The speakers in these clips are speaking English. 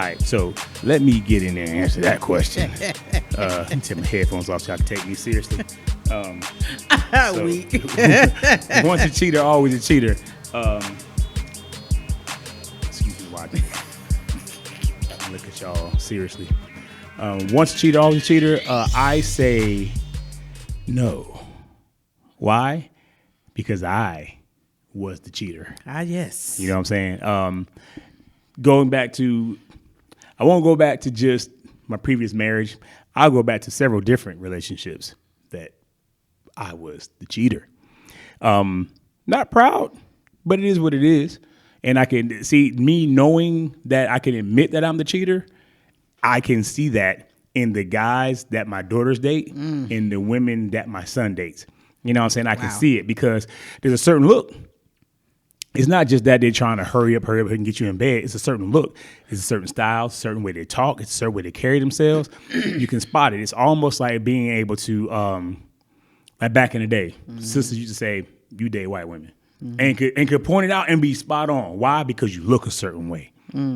right, so let me get in there and answer that question. Let me take my headphones off so I can take me seriously. So, once a cheater, always a cheater. Excuse me, watching. Look at y'all seriously. Once a cheater, always a cheater. I say no. Why? Because I was the cheater. Yes. You know what I'm saying? Going back to, I won't go back to just my previous marriage. I'll go back to several different relationships that I was the cheater. Not proud, but it is what it is. And I can see me knowing that I can admit that I'm the cheater. I can see that in the guys that my daughters date and the women that my son dates. You know what I'm saying? I can see it because there's a certain look. It's not just that they're trying to hurry up and get you in bed. It's a certain look. It's a certain style, a certain way they talk. It's a certain way they carry themselves. You can spot it. It's almost like being able to, like back in the day, sisters used to say, you date white women. And could point it out and be spot on. Why? Because you look a certain way.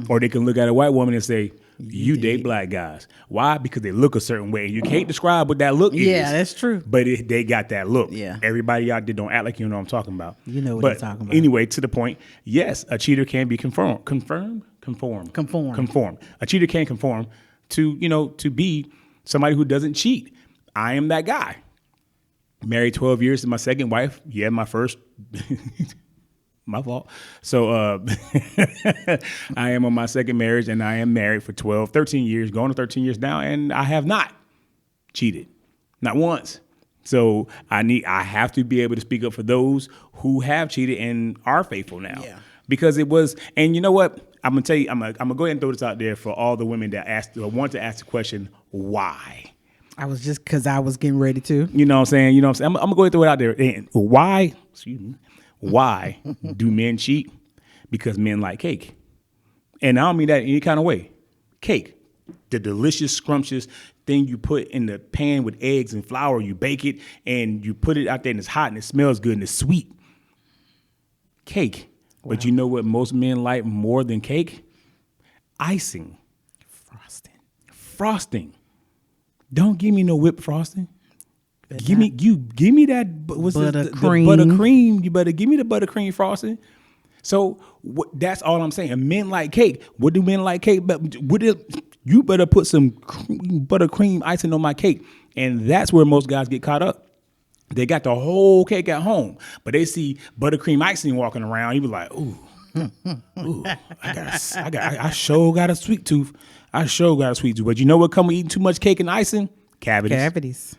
Or they can look at a white woman and say, you date black guys. Why? Because they look a certain way. You can't describe what that look is. Yeah, that's true. But they got that look. Yeah. Everybody out there don't act like you know what I'm talking about. You know what I'm talking about. Anyway, to the point, yes, a cheater can be conform. A cheater can conform to be somebody who doesn't cheat. I am that guy. Married 12 years to my second wife. Yeah, my first. My fault. So I am on my second marriage, and I am married for 13 years, going to 13 years now, and I have not cheated, not once. So I have to be able to speak up for those who have cheated and are faithful now. Yeah. Because it was, and you know what? I'm gonna tell you, I'm gonna go ahead and throw this out there for all the women that want to ask the question, why? I was just because I was getting ready to. You know what I'm saying? I'm gonna go ahead and throw it out there. And why? Excuse me. Why do men cheat? Because men like cake. And I don't mean that in any kind of way. Cake, the delicious, scrumptious thing you put in the pan with eggs and flour, you bake it, and you put it out there, and it's hot, and it smells good, and it's sweet. Cake. Wow. But you know what most men like more than cake? Icing. Frosting. Don't give me no whipped frosting. Give me that buttercream. Buttercream. You better give me the buttercream frosting. So that's all I'm saying. Men like cake. What do men like cake? But you better put some buttercream icing on my cake, and that's where most guys get caught up. They got the whole cake at home, but they see buttercream icing walking around. You be like, ooh, I sure got a sweet tooth. But you know what come with eating too much cake and icing? Cavities.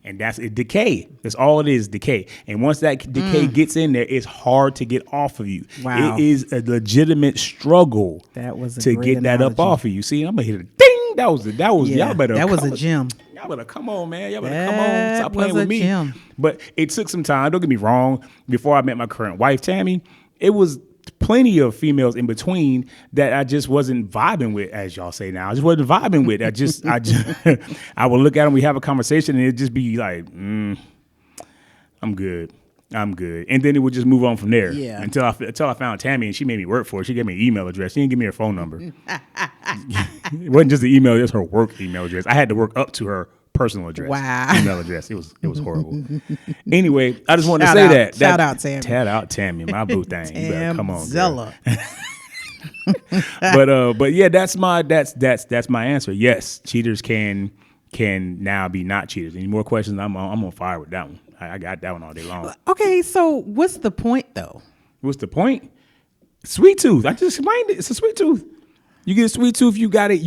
And that's it. Decay. That's all it is, decay. And once that decay gets in there, it's hard to get off of you. Wow. It is a legitimate struggle to get that up off of you. See, I'm gonna hit a ding. That was y'all better. That was a gem. Y'all better come on, man. Y'all better come on. Stop playing with me. Gem. But it took some time. Don't get me wrong. Before I met my current wife, Tammy, it was plenty of females in between that I just wasn't vibing with, as y'all say now. I just wasn't vibing with. I would look at them, we have a conversation, and it'd just be like, I'm good. And then it would just move on from there. Yeah. Until I found Tammy, and she made me work for it. She gave me an email address. She didn't give me her phone number. It wasn't just the email, it was her work email address. I had to work up to her personal address. Wow. Email address. It was horrible. Anyway, I just wanted to say that. Shout out Tammy. Shout out Tammy, my boo thing. You better come on, Zella. But yeah, that's my answer. Yes, cheaters can now be not cheaters. Any more questions? I'm on fire with that one. I got that one all day long. Okay, so what's the point though? What's the point? Sweet tooth. I just explained it. It's a sweet tooth. You get a sweet tooth, you gotta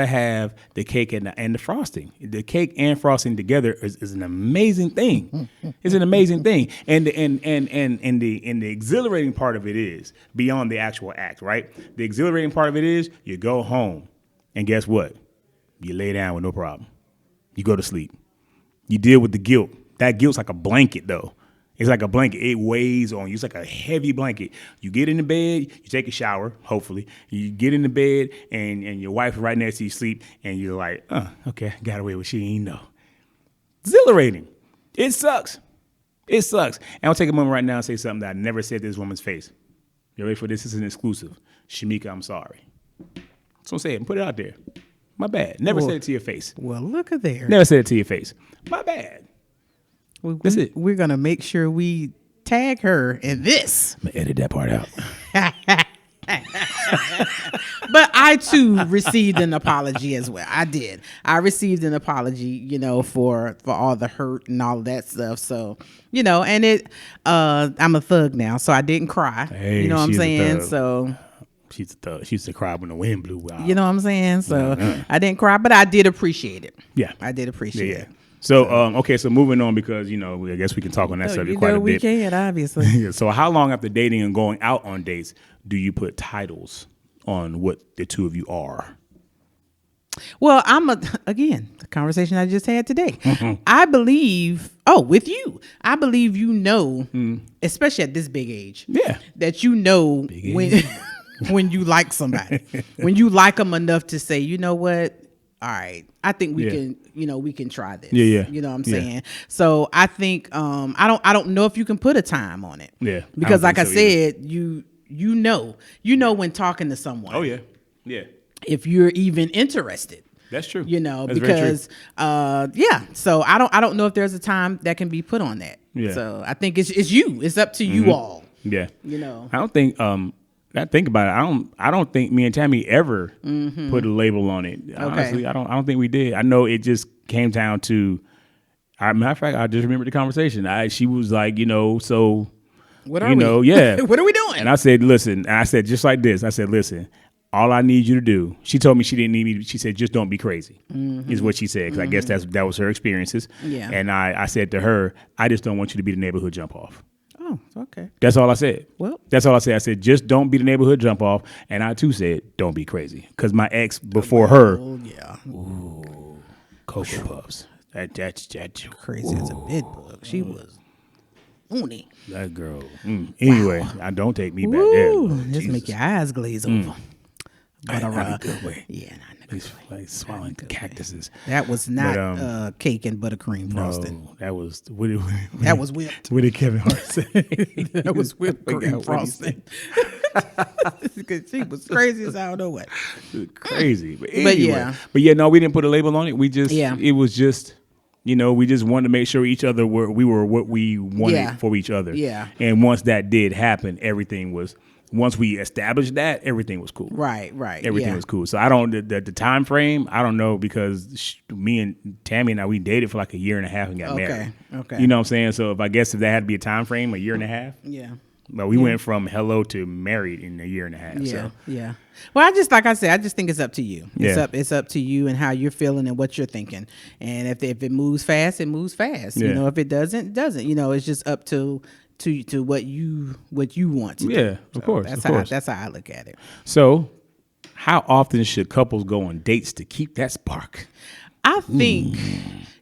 have the cake and the frosting. The cake and frosting together is an amazing thing. It's an amazing thing. And the exhilarating part of it is beyond the actual act, right? The exhilarating part of it is you go home and guess what? You lay down with no problem. You go to sleep. You deal with the guilt. That guilt's like a blanket though. It's like a blanket. It weighs on you. It's like a heavy blanket. You get in the bed, you take a shower, hopefully. You get in the bed, and your wife is right next to you, sleep, and you're like, okay, got away with she ain't know. Exhilarating. It sucks. And I'll take a moment right now and say something that I never said to this woman's face. You ready for this? This is an exclusive. Shamika, I'm sorry. So say it. Put it out there. My bad. Never said it to your face. Well, look at there. Never said it to your face. My bad. That's it. We're going to make sure we tag her in this. I'm going to edit that part out. But I too received an apology as well. I did. I received an apology, for all the hurt and all of that stuff. So, and I'm a thug now, so I didn't cry. Hey, you know what I'm she's a saying? thug. So she's a thug. She used to cry when the wind blew out. you know what I'm saying? So I didn't cry, but I did appreciate it. Yeah. I did appreciate it. So, okay, so moving on because, I guess we can talk on that subject quite a bit. We can, obviously. So how long after dating and going out on dates do you put titles on what the two of you are? Well, again, the conversation I just had today. I believe, with you, I believe especially at this big age, that when you like somebody, when you like them enough to say, you know what, all right, I think we can, we can try this. Yeah. You know what I'm saying? So I think, I don't know if you can put a time on it. Yeah. Because like I said, you know when talking to someone. Oh yeah. Yeah. If you're even interested. That's true. That's because so I don't know if there's a time that can be put on that. Yeah. So I think it's you. It's up to you all. Yeah. I don't think I think about it. I don't think me and Tammy ever put a label on it. Honestly, I don't think we did. I know it just came down to. Matter of fact, I just remember the conversation. She was like, so what are we? Yeah. What are we doing? And I said, listen. And I said just like this. I said, listen. All I need you to do. She told me she didn't need me. She said, just don't be crazy. Is what she said. Because I guess that was her experiences. Yeah. And I said to her, I just don't want you to be the neighborhood jump off. Oh, okay. That's all I said. Well, that's all I said. I said, just don't be the neighborhood jump off. And I too said, don't be crazy. Because my ex before her, ooh, Cocoa Puffs. That's crazy as a bed bug. She was uni. That girl. Anyway, I don't take me back there. Just make your eyes glaze over. But not in a good way. Yeah, not in a good way. Like swallowing cactuses. That was not cake and buttercream frosting. No, that was that was whipped. What did Kevin Hart say? That was whipped cream frosting. She was crazy as I don't know what. Crazy, but anyway. But no, we didn't put a label on it. We just, it was just. We just wanted to make sure we were what we wanted for each other. Yeah. And once that did happen, once we established that, everything was cool. Right. Everything was cool. So I don't, the time frame, I don't know because me and Tammy and I, we dated for like a year and a half and got married. Okay. You know what I'm saying? So if there had to be a time frame, a year and a half. Yeah. But we went from hello to married in a year and a half. Yeah. So. Yeah. Well, like I said, I just think it's up to you. It's up to you and how you're feeling and what you're thinking. And if it moves fast, it moves fast. Yeah. If it doesn't, it doesn't. It's just up to what you want to do. Yeah, of course. That's how I look at it. So, how often should couples go on dates to keep that spark? I think,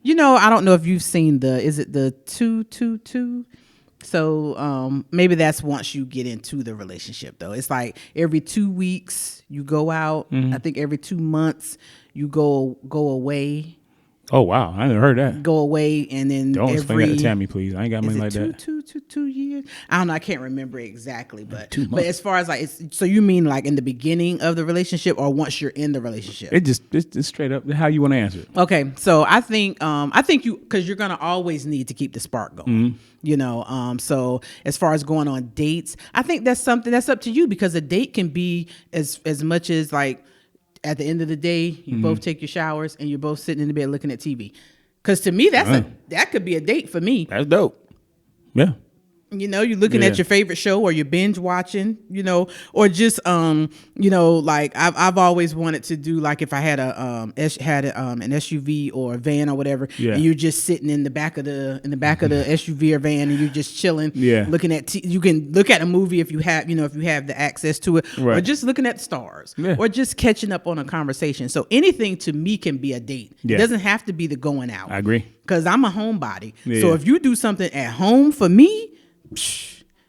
I don't know if you've seen is it the 222? So maybe that's once you get into the relationship, though. It's like every 2 weeks you go out. I think every 2 months you go away. Oh wow, I never heard that. Go away and then don't explain that to Tammy, please. I ain't got money like that. 2 years. I don't know. I can't remember exactly, but as far as like, so you mean like in the beginning of the relationship or once you're in the relationship? It's straight up how you want to answer it. Okay, so I think you because you're gonna always need to keep the spark going. So as far as going on dates, I think that's something that's up to you because a date can be as much as like. At the end of the day, you both take your showers and you're both sitting in the bed looking at TV. Because to me, that could be a date for me. That's dope. Yeah. You're looking at your favorite show or you're binge watching, or just, like I've always wanted to do like if I had an SUV or a van or whatever, and you're just sitting in the back of the SUV or van and you're just chilling, looking at you can look at a movie if you have the access to it, or just looking at the stars, or just catching up on a conversation. So anything to me can be a date. It doesn't have to be the going out. I agree. Because I'm a homebody. So if you do something at home for me.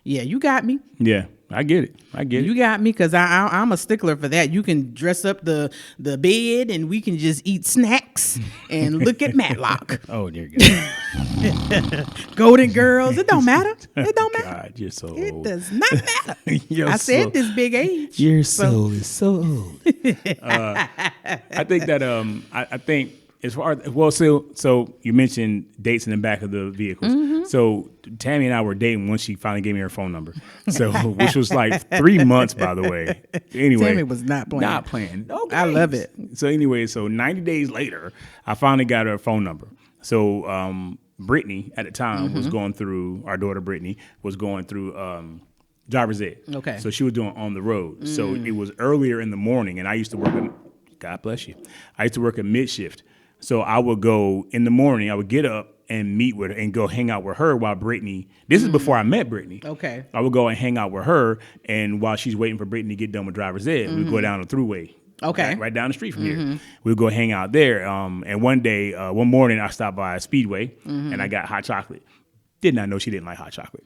Yeah, you got me. Yeah. I get it. You got me, because I'm a stickler for that. You can dress up the bed and we can just eat snacks and look at Matlock. Oh, dear God. Golden Girls. It don't matter. It don't matter. God, you're so It old. does not matter. I said this big age. Your soul is so old. I think that I think as far as so you mentioned dates in the back of the vehicles. Mm-hmm. So Tammy and I were dating once she finally gave me her phone number. So which was like 3 months, by the way. Anyway, Tammy was not playing. Not playing. Okay. I love it. So anyway, so 90 days later, I finally got her phone number. So Brittany at the time was going through, our daughter Brittany was going through driver's ed. Okay. So she was doing on the road. So it was earlier in the morning, and I used to work God bless you. I used to work at mid shift. So I would go in the morning, I would get up and meet with her and go hang out with her while Brittany, this is before I met Brittany. Okay. I would go and hang out with her, and while she's waiting for Brittany to get done with driver's ed, we'd go down the thruway. Okay. Right down the street from here. We'd go hang out there. And one morning I stopped by a Speedway and I got hot chocolate. Did not know she didn't like hot chocolate.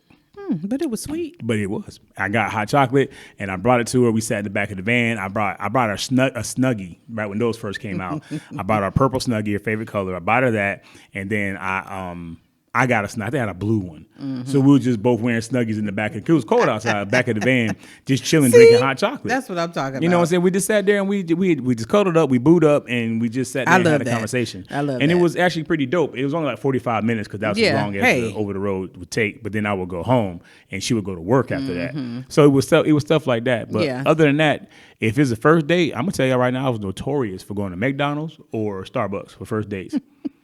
But it was sweet. But it was. I got hot chocolate and I brought it to her. We sat in the back of the van. I brought her a Snuggie right when those first came out. I bought her a purple Snuggie, her favorite color. I bought her that, and then I got a Snuggie. They had a blue one. So we were just both wearing Snuggies in the back. It was cold outside, back of the van, just chilling, drinking hot chocolate. That's what I'm talking about. You know what I'm saying? We just sat there and we just cuddled up, we booed up, and we just sat there and had a conversation. I love and that. it was actually pretty dope. It was only like 45 minutes because that was as long as the over the road would take. But then I would go home and she would go to work after that. So it was stuff like that. But other than that, if it's a first date, I'm gonna tell you right now, I was notorious for going to McDonald's or Starbucks for first dates.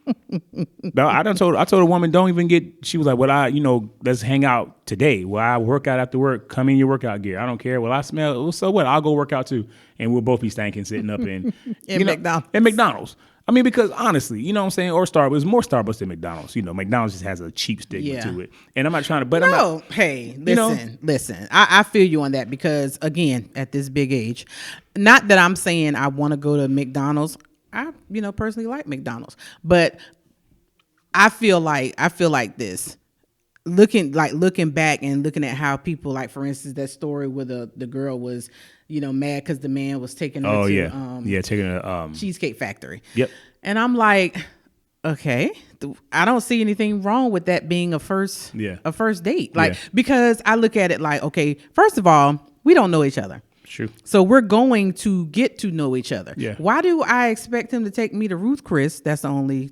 I told a woman, don't even get, she was like, well, let's hang out today. Well, I work out after work, come in your workout gear. I don't care. Well, I smell, well, so what? I'll go work out too. And we'll both be stinking sitting up in McDonald's. In McDonald's. I mean, because honestly, you know what I'm saying? Or Starbucks, more Starbucks than McDonald's. McDonald's just has a cheap stigma to it. And I'm not trying to, but no, listen. I feel you on that because, again, at this big age, not that I'm saying I want to go to McDonald's. I, personally like McDonald's, but I feel like this. Looking back and looking at how people, like for instance, that story where the girl was, mad because the man was taking her to taking a Cheesecake Factory. Yep. And I'm like, okay, I don't see anything wrong with that being a first date. Because I look at it like, okay, first of all, we don't know each other. True. So we're going to get to know each other. Yeah. Why do I expect him to take me to Ruth Chris? That's the only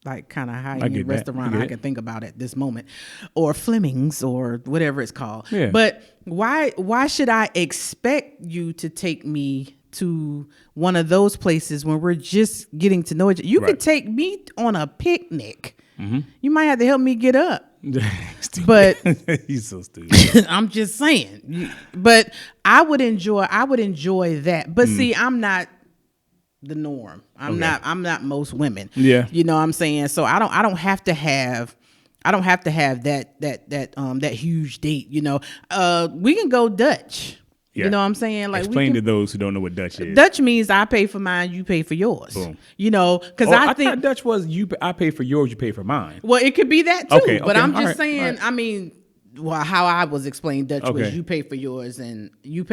kind of high-end restaurant I can think about at this moment, or Fleming's or whatever it's called. Yeah. But why should I expect you to take me to one of those places when we're just getting to know each other? You could take me on a picnic. Mm-hmm. You might have to help me get up. But he's so stupid. I'm just saying. But I would enjoy that. But see, I'm not the norm. I'm not most women. Yeah. You know what I'm saying? So I don't have to have that huge date, we can go Dutch. Yeah. You know what I'm saying? Like, explain to those who don't know what Dutch is. Dutch means I pay for mine, you pay for yours. Boom. Because I think thought Dutch was I pay for yours, you pay for mine. Well, it could be that too. Okay, but I'm just saying. Right. I mean, how I was explaining Dutch was you pay for yours and I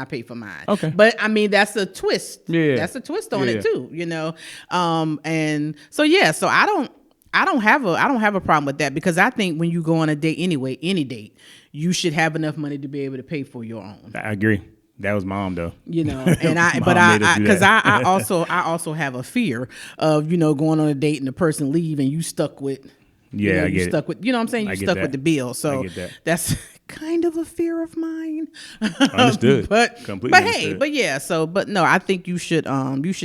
pay for mine. Okay. But I mean, that's a twist. Yeah. That's a twist on it too. And so so I don't have a problem with that because I think when you go on a date anyway, any date, you should have enough money to be able to pay for your own. I agree. That was mom though. And I also have a fear of, going on a date and the person leave and you stuck with, I get stuck with, what I'm saying? You stuck with the bill. So that's kind of a fear of mine. Understood. Completely understood. But no, I think you should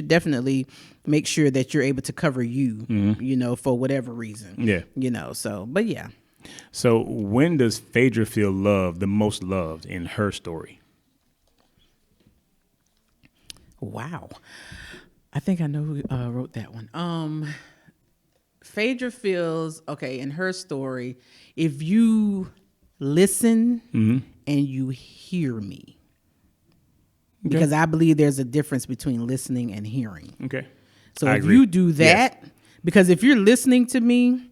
definitely make sure that you're able to cover you, for whatever reason. Yeah. But yeah. So when does Phaedra feel loved, the most loved in her story? Wow. I think I know who wrote that one. Phaedra feels, in her story, if you listen and you hear me. Okay. Because I believe there's a difference between listening and hearing. Okay. So if you do that, because if you're listening to me,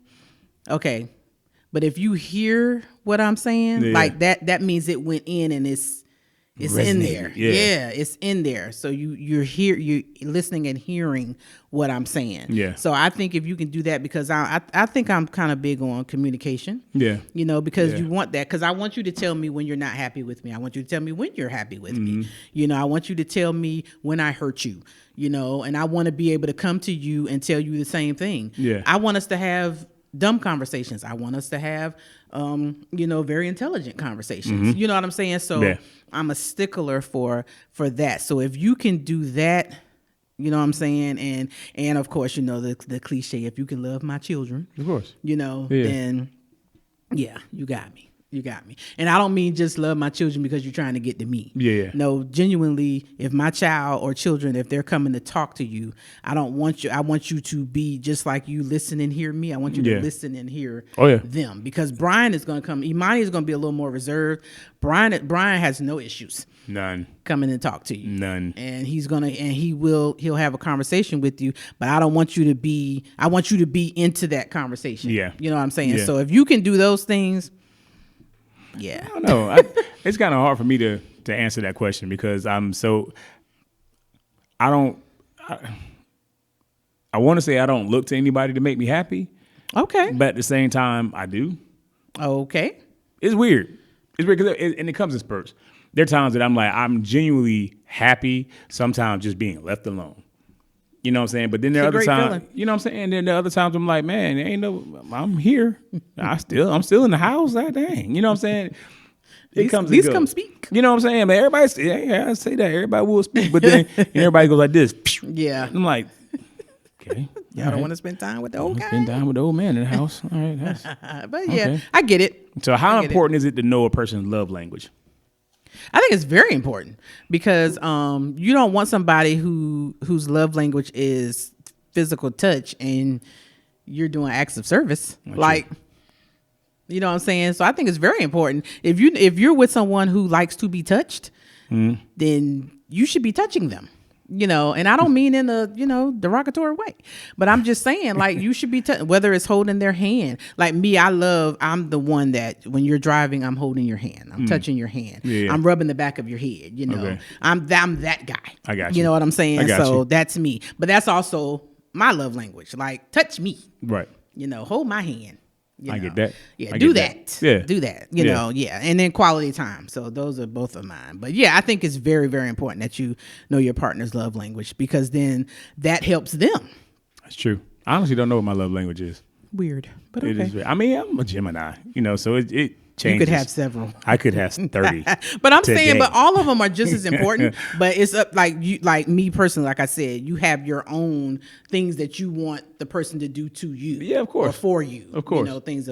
But if you hear what I'm saying, like that means it went in and it's in there. Yeah, it's in there. So you're listening and hearing what I'm saying. Yeah. So I think if you can do that, because I think I'm kind of big on communication. Yeah. Because you want that. Because I want you to tell me when you're not happy with me. I want you to tell me when you're happy with me. I want you to tell me when I hurt you. And I want to be able to come to you and tell you the same thing. Yeah. I want us to have dumb conversations. I want us to have, very intelligent conversations. You know what I'm saying? So I'm a stickler for that. So if you can do that, you know what I'm saying? And of course, the cliche, if you can love my children, of course, then you got me. You got me. And I don't mean just love my children because you're trying to get to me. Yeah. No, genuinely, if my child or children, if they're coming to talk to you, I want you to be just like you listen and hear me. I want you to listen and hear them. Because Brian is going to come. Imani is going to be a little more reserved. Brian has no issues. None. Coming and talk to you. None. And he'll have a conversation with you, but I want you to be into that conversation. Yeah. You know what I'm saying? Yeah. So if you can do those things, yeah. I don't know. It's kind of hard for me to answer that question because I want to say I don't look to anybody to make me happy. Okay. But at the same time, I do. Okay. It's weird. It's weird because it comes in spurts. There are times that I'm genuinely happy, sometimes just being left alone. You know what I'm saying? But then there are other times, you know what I'm saying? Then there are other times I'm like, man, I'm here. I'm still in the house. That dang. You know what I'm saying? At least come speak. You know what I'm saying? But I say that. Everybody will speak. But then everybody goes like this. Yeah. I'm like, okay. Y'all don't want to spend time with the old guy? Spend time with the old man in the house. All right. But yeah, I get it. So how important is it to know a person's love language? I think it's very important because you don't want somebody whose love language is physical touch and you're doing acts of service. Like, you know what I'm saying? So I think it's very important. If you're with someone who likes to be touched, then you should be touching them. And I don't mean in a, derogatory way, but I'm just saying, like, you should be, whether it's holding their hand. Like me, I'm the one that when you're driving, I'm holding your hand. I'm touching your hand. Yeah. I'm rubbing the back of your head. Okay. I'm that guy. I got you. You know what I'm saying? So that's me. But that's also my love language. Like, touch me. Right. Hold my hand. I get that. Yeah, do that. Yeah. Do that. You know, and then quality time. So those are both of mine. But yeah, I think it's very, very important that you know your partner's love language because then that helps them. That's true. I honestly don't know what my love language is. Weird, but okay. It is. I'm a Gemini, so it changes. You could have several. I could have 30. But I'm saying, but all of them are just as important. But it's up like me personally, like I said, you have your own things that you want the person to do to you. Yeah, of course. Or for you. Of course. Things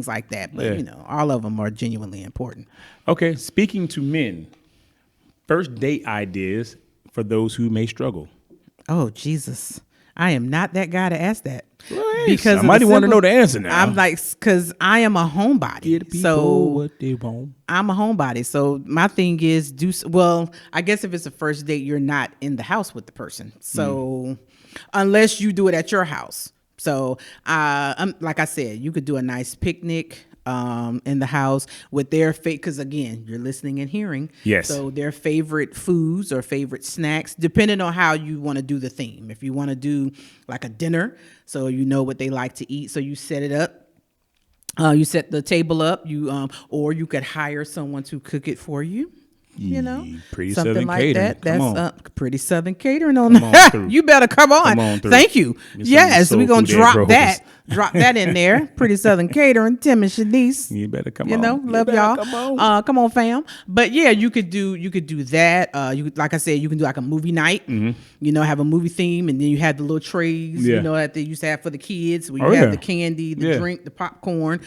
like that. But all of them are genuinely important. Okay, speaking to men, first date ideas for those who may struggle. Oh, Jesus. I am not that guy to ask that. Well, because somebody want to know the answer now. I'm like, because I am a homebody. Give people what they want. I'm a homebody. So my thing is, I guess if it's a first date, you're not in the house with the person. So unless you do it at your house. So like I said, you could do a nice picnic in the house with their because again, you're listening and hearing. Yes. So their favorite foods or favorite snacks, depending on how you want to do the theme. If you want to do like a dinner, so you know what they like to eat, so you set it up. You set the table up. Or you could hire someone to cook it for you. Pretty something Southern like catering. that. That's pretty Southern catering on that. You better come on. Thank you. Yes, we're gonna drop that. Drop that in there. Pretty Southern catering. Tim and Shanice. You better come on. Love y'all. Come on, fam. But yeah, you could do that. Like I said, you can do like a movie night. Mm-hmm. Have a movie theme, and then you have the little trays. That they used to have for the kids. Where you have the candy, the drink, the popcorn.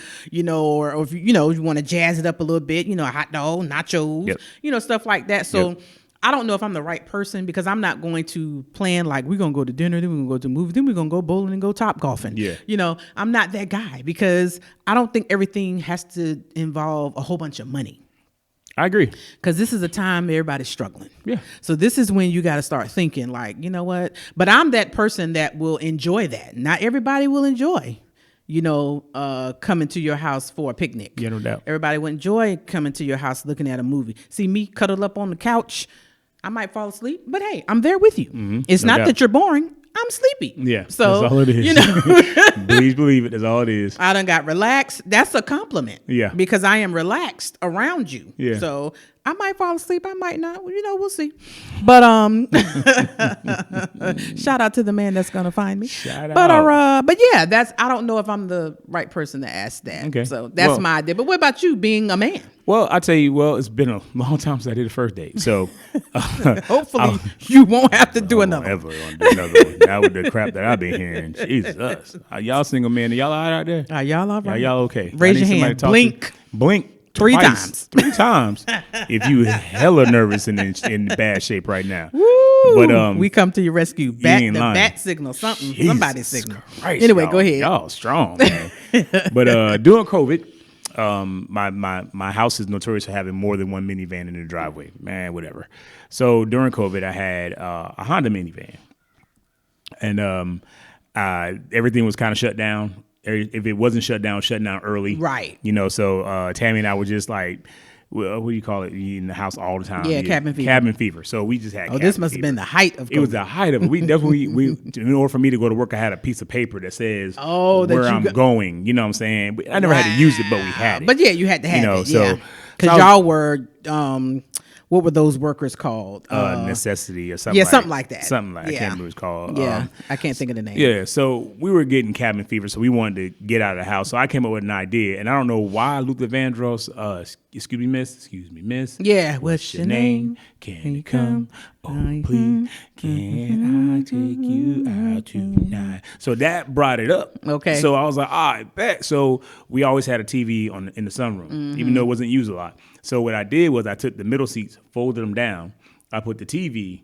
Or if you want to jazz it up a little bit. A hot dog, nachos. Yep. Stuff like that. So I don't know if I'm the right person because I'm not going to plan like we're going to go to dinner, then we're going to go to the movie, then we're going to go bowling and go top golfing. Yeah. I'm not that guy because I don't think everything has to involve a whole bunch of money. I agree. Because this is a time everybody's struggling. Yeah. So this is when you got to start thinking like, you know what? But I'm that person that will enjoy that. Not everybody will enjoy, coming to your house for a picnic. Yeah, no doubt. Everybody would enjoy coming to your house looking at a movie. See me cuddled up on the couch. I might fall asleep, but hey, I'm there with you. It's not that you're boring. I'm sleepy. Yeah, so that's all it is. Please believe it. That's all it is. I done got relaxed. That's a compliment. Yeah, because I am relaxed around you. Yeah. So I might fall asleep. I might not. We'll see. But shout out to the man that's gonna find me. Shout out. But yeah, I don't know if I'm the right person to ask that. Okay. So that's my idea. But what about you being a man? Well, I tell you, it's been a long time since I did a first date. So hopefully you won't have to do another. Ever want to do another one. Now with the crap that I've been hearing, Jesus, y'all single men, y'all all right out there? Are y'all all right? Y'all okay? Raise your hand. Blink. Three times. 3 times. If you hella nervous and in bad shape right now. Woo! But we come to your rescue. Bat signal, something. Jesus somebody's signal. Christ, anyway, go ahead. Y'all strong, man. But during COVID, my house is notorious for having more than one minivan in the driveway. Man, whatever. So during COVID, I had a Honda minivan, and everything was kind of shut down. If it wasn't shut down early. Right. So Tammy and I were just like, what do you call it? You in the house all the time. Yeah, cabin fever. Cabin fever. So we just had this must have been the height of COVID. It was the height of it. We definitely, in order for me to go to work, I had a piece of paper that says where I'm going. You know what I'm saying? I never had to use it, but we had it. But yeah, you had to have it. So, because y'all were... what were those workers called? Necessity or something. Yeah, something like that. Something like I can't remember what it's called. Yeah, I can't think of the name. Yeah, so we were getting cabin fever, so we wanted to get out of the house. So I came up with an idea, and I don't know why Luther Vandross, excuse me, miss. Yeah, what's your name? Can you come? Oh, please, can I take you out tonight? So that brought it up. Okay. So I was like, all right, bet. So we always had a TV in the sunroom, even though it wasn't used a lot. So what I did was I took the middle seats, folded them down. I put the TV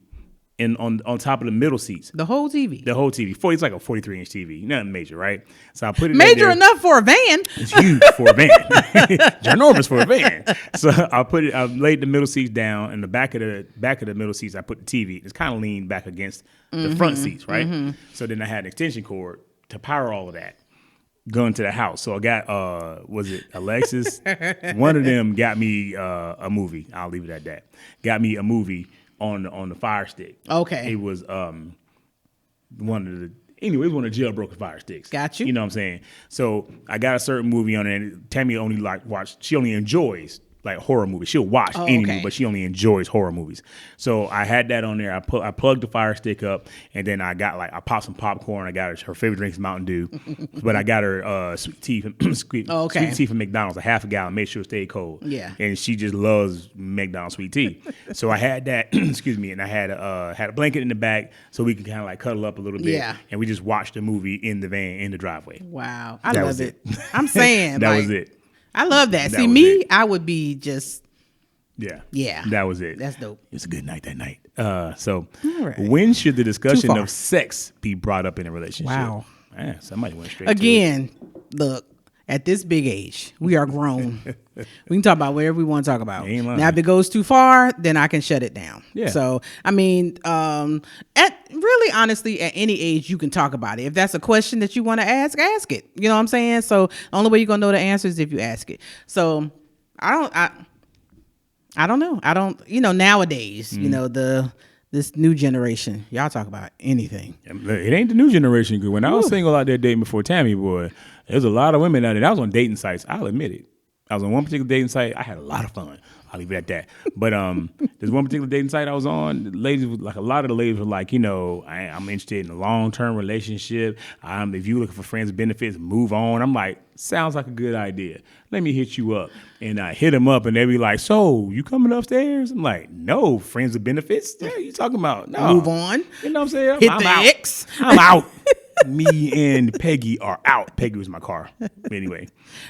on top of the middle seats. The whole TV. It's like a 43-inch TV. Nothing major, right? So I put it major enough for a van. It's huge for a van. Ginormous for a van. So I laid the middle seats down, and the back of the middle seats I put the TV. It's kind of leaned back against the front seats, right? Mm-hmm. So then I had an extension cord to power all of that. Going to the house. So I got, was it Alexis? One of them got me a movie. I'll leave it at that. Got me a movie on the Fire Stick. Okay. It was one of the jailbroken Fire Sticks. Got you. You know what I'm saying? So I got a certain movie on it, and Tammy she only enjoys like horror movies. She'll watch any movie, but she only enjoys horror movies. So I had that on there. I plugged the Fire Stick up, and then I popped some popcorn. I got her favorite drink is Mountain Dew, but I got her sweet tea from McDonald's, a half a gallon. Made sure it stayed cold. Yeah, and she just loves McDonald's sweet tea. So I had that. Excuse me, and I had a blanket in the back so we could kind of like cuddle up a little bit. Yeah, and we just watched the movie in the van in the driveway. Wow, I love it. I'm saying that was it. I love that. See, me, I would be just... Yeah. That was it. That's dope. It was a good night that night. So when should the discussion of sex be brought up in a relationship? Wow. Man, somebody went straight Again, to it. Look, at this big age, we are grown. We can talk about whatever we want to talk about. Now, if it goes too far, then I can shut it down. Yeah. So, I mean, honestly, at any age, you can talk about it. If that's a question that you want to ask it. You know what I'm saying? So, the only way you're going to know the answer is if you ask it. So, I don't know. Nowadays, this new generation, y'all talk about anything. It ain't the new generation. Because when I was single out there dating before Tammy, boy, there's a lot of women out there. I was on dating sites. I'll admit it. I was on one particular dating site. I had a lot of fun. I'll leave it at that. But there's one particular dating site I was on. The ladies, a lot of the ladies were like, I'm interested in a long-term relationship. If you're looking for friends with benefits, move on. I'm like, sounds like a good idea. Let me hit you up. And I hit them up, and they be like, so you coming upstairs? I'm like, no, friends with benefits? Yeah, you talking about? No. Move on. You know what I'm saying? Hit the X. I'm out. Me and Peggy are out. Peggy was my car. Anyway.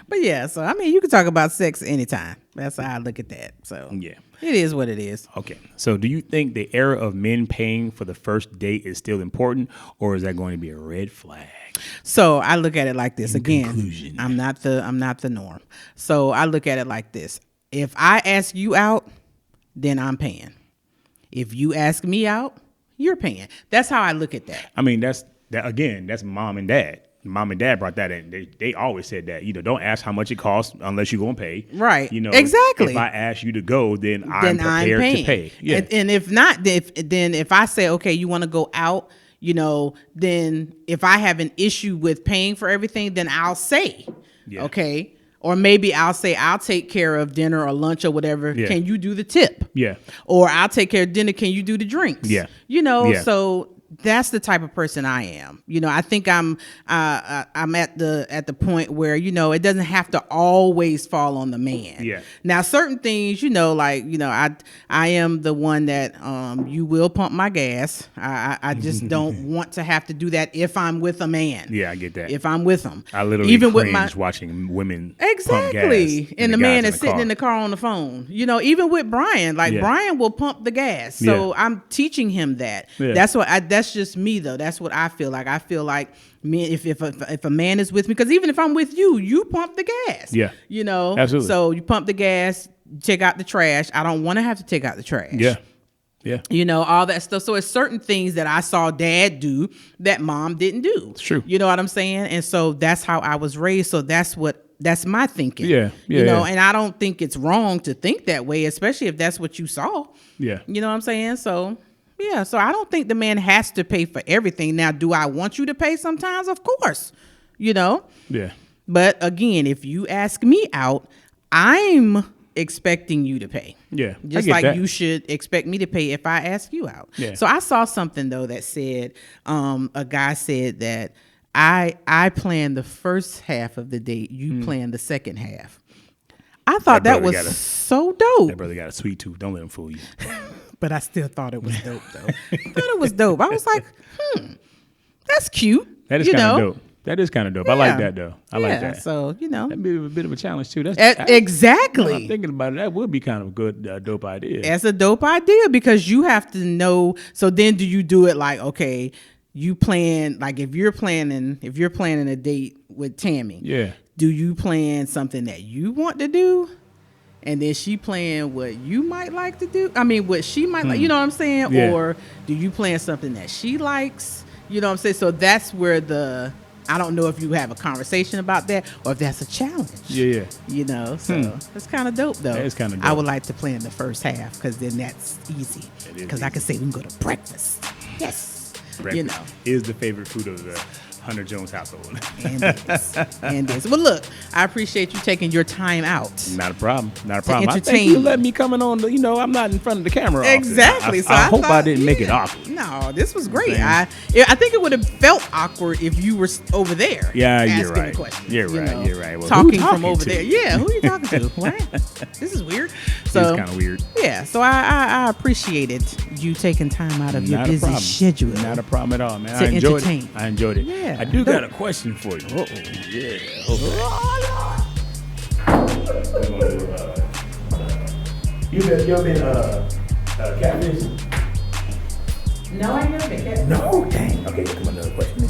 But yeah, so I mean, you can talk about sex anytime. That's how I look at that. So yeah, it is what it is. Okay. So do you think the era of men paying for the first date is still important, or is that going to be a red flag? So I look at it like this. Again, conclusion. I'm not the norm. So I look at it like this. If I ask you out, then I'm paying. If you ask me out, you're paying. That's how I look at that. I mean, that's mom and dad. mom and dad brought that in. They always said that, don't ask how much it costs unless you're going to pay. Right. Exactly. If I ask you to go, then I'm prepared to pay. Yeah. And if not, then if I say, okay, you want to go out, then if I have an issue with paying for everything, then I'll say, okay. Or maybe I'll say, I'll take care of dinner or lunch or whatever. Yeah. Can you do the tip? Yeah. Or I'll take care of dinner. Can you do the drinks? Yeah. So that's the type of person I am. I think I'm at the point where, it doesn't have to always fall on the man. Yeah. Now, certain things, I am the one that you will pump my gas. I just don't want to have to do that if I'm with a man. Yeah, I get that. If I'm with him. I literally cringe watching women pump gas. And the man is sitting in the car on the phone. Even with Brian, Brian will pump the gas. So I'm teaching him that. Yeah. That's just me though. That's what I feel like. I feel like if a man is with me, because even if I'm with you, you pump the gas. Yeah. Absolutely. So you pump the gas, take out the trash. I don't want to have to take out the trash. Yeah. Yeah. All that stuff. So it's certain things that I saw dad do that mom didn't do. It's true. You know what I'm saying? And so that's how I was raised. So that's my thinking. Yeah. And I don't think it's wrong to think that way, especially if that's what you saw. Yeah. You know what I'm saying? So yeah, so I don't think the man has to pay for everything. Now, do I want you to pay sometimes? Of course, Yeah. But again, if you ask me out, I'm expecting you to pay. Yeah. Just like that. You should expect me to pay if I ask you out. Yeah. So I saw something though that said, a guy said that I plan the first half of the date, you plan the second half. I thought that was so dope. That brother got a sweet tooth. Don't let him fool you. But I still thought it was dope, though. I thought it was dope. I was like, that's cute. That is kind of dope. That is kind of dope. Yeah. I like that, though. I like that. So, That'd be a bit of a challenge, too. Exactly. I'm thinking about it. That would be kind of a good, dope idea. That's a dope idea because you have to know. So then do you do it like, okay, you plan, like if you're planning a date with Tammy, do you plan something that you want to do? And then she plan what you might like to do. I mean, what she might like, you know what I'm saying? Yeah. Or do you plan something that she likes? You know what I'm saying? So that's where I don't know if you have a conversation about that or if that's a challenge. Yeah. So that's kind of dope though. That is kind of dope. I would like to plan the first half because then that's easy. Because I can say we can go to breakfast. Yes. Breakfast is the favorite food of the Hunter Jones household. and this. Well, look, I appreciate you taking your time out. Not a problem. I thank you letting me coming on. I'm not in front of the camera. Exactly. I hope I didn't make it awkward. No, this was great. I think it would have felt awkward if you were over there. Yeah, you're right. You're right. Well, talking from over there. Yeah, who are you talking to? What? This is weird. So it's kind of weird. Yeah. So I appreciated you taking time out of your busy schedule. Not a problem at all, man. I enjoyed it. Yeah. I do got a question for you. Uh-oh. Yeah. You ever been catfish? No, I never been catfish. No, dang. Okay, come on, another question.